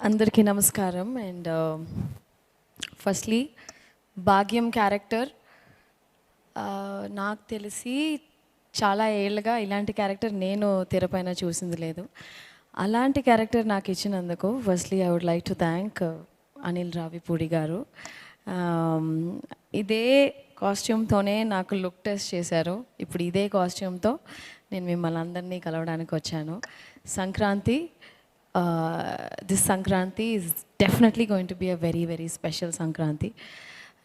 అందరికీ నమస్కారం. And firstly భాగ్యం క్యారెక్టర్ నాకు తెలిసి చాలా ఏళ్ళుగా ఇలాంటి క్యారెక్టర్ నేను తెరపైన చూసింది లేదు. అలాంటి క్యారెక్టర్ నాకు ఇచ్చినందుకు firstly I would like to thank Anil Ravipudi గారు. ఇదే కాస్ట్యూమ్తోనే నాకు లుక్ టెస్ట్ చేశారు. ఇప్పుడు ఇదే కాస్ట్యూమ్తో నేను మిమ్మల్ని అందరినీ కలవడానికి వచ్చాను. Sankranti, this Sankranti is definitely going to be a very, very special Sankranti.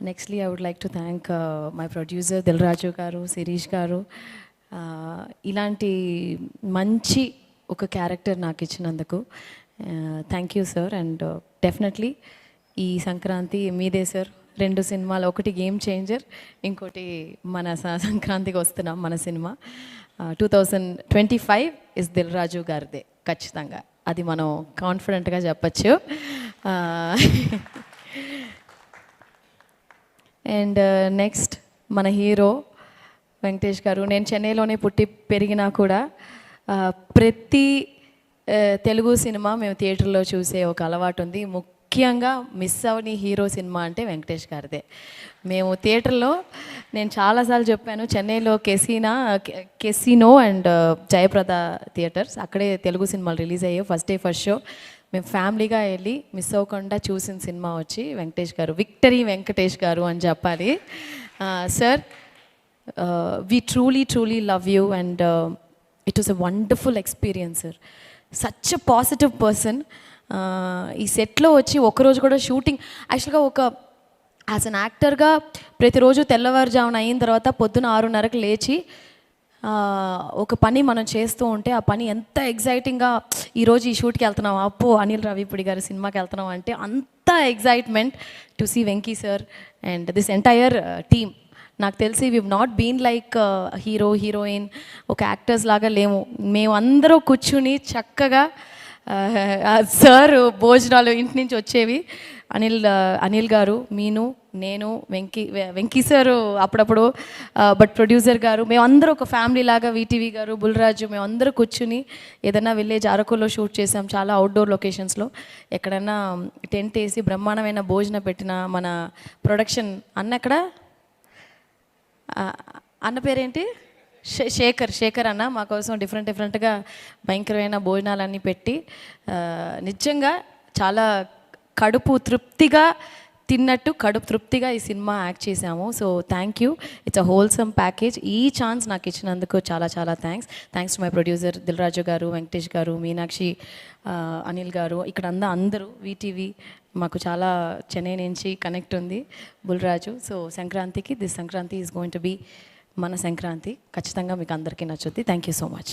Nextly, I would like to thank my producer Dilraju garu, Sirish garu. Ilanti manchi oka character naaku ichinanduku thank you sir. And definitely ee Sankranti meede sir. రెండు సినిమాలు, ఒకటి game changer, ఇంకోటి మన సంక్రాంతికి వస్తున్నాం మన cinema. 2025 is Dil Raju గారిదే ఖచ్చితంగా, అది మనం కాన్ఫిడెంట్గా చెప్పచ్చు. అండ్ నెక్స్ట్ మన హీరో వెంకటేష్ గారు. నేను చెన్నైలోనే పుట్టి పెరిగినా కూడా ప్రతి తెలుగు సినిమా మేము థియేటర్లో చూసే ఒక అలవాటు ఉంది. ముఖ్యంగా మిస్ అవని హీరో సినిమా అంటే వెంకటేష్ గారిదే. మేము థియేటర్లో, నేను చాలాసార్లు చెప్పాను, చెన్నైలో కెసినో అండ్ జయప్రద థియేటర్స్, అక్కడే తెలుగు సినిమాలు రిలీజ్ అయ్యాయి. ఫస్ట్ డే ఫస్ట్ షో మేము ఫ్యామిలీగా వెళ్ళి మిస్ అవ్వకుండా చూసిన సినిమా వచ్చి వెంకటేష్ గారు. విక్టరీ వెంకటేష్ గారు అని చెప్పాలి. Sir, we truly love you and it was a wonderful experience sir. Such a positive person. ఈ సెట్లో వచ్చి ఒకరోజు కూడా షూటింగ్, యాక్చువల్గా ఒక యాజ్ అన్ యాక్టర్గా ప్రతిరోజు తెల్లవారుజామున అయిన తర్వాత పొద్దున 6:30కి లేచి ఒక పని మనం చేస్తూ ఉంటే ఆ పని ఎంత ఎగ్జైటింగ్గా, ఈరోజు ఈ షూట్కి వెళ్తున్నాం, అప్పో అనిల్ రావిపూడి గారి సినిమాకి వెళ్తున్నాం అంటే అంత excitement to see Venky sir and this entire team. నాకు తెలిసి we not been like hero heroine ఒక యాక్టర్స్ లాగా లేము. మేమందరూ కూర్చుని చక్కగా సార్ భోజనాలు ఇంటి నుంచి వచ్చేవి. అనిల్ గారు, మీను, నేను, వెంకీ సారు అప్పుడప్పుడు, బట్ ప్రొడ్యూసర్ గారు, మేమందరూ ఒక ఫ్యామిలీ లాగా, వీటీవీ గారు, బుల్రాజు, మేమందరూ కూర్చుని ఏదైనా విలేజ్ అరకులో షూట్ చేసాం, చాలా అవుట్డోర్ లొకేషన్స్లో. ఎక్కడన్నా టెంట్ వేసి బ్రహ్మాండమైన భోజనం పెట్టిన మన ప్రొడక్షన్ అన్న అన్న పేరేంటి, శేఖర్ అన్న మా కోసం డిఫరెంట్గా భయంకరమైన భోజనాలన్నీ పెట్టి నిజంగా చాలా కడుపు తృప్తిగా తిన్నట్టు, కడుపు తృప్తిగా ఈ సినిమా యాక్ట్ చేశాము. So thank you. It's a wholesome package. ఈ ఛాన్స్ నాకు ఇచ్చినందుకు చాలా thanks to my producer Dil Raju గారు, వెంకటేష్ గారు, మీనాక్షి, అనిల్ గారు, ఇక్కడ అందరూ వీటీవీ మాకు చాలా చెన్నై నుంచి కనెక్ట్ ఉంది, బుల్రాజు. సో సంక్రాంతికి, this Sankranti is going to be మన సంక్రాంతి. ఖచ్చితంగా మీకు అందరికీ నచ్చుద్ది. Thank you so much.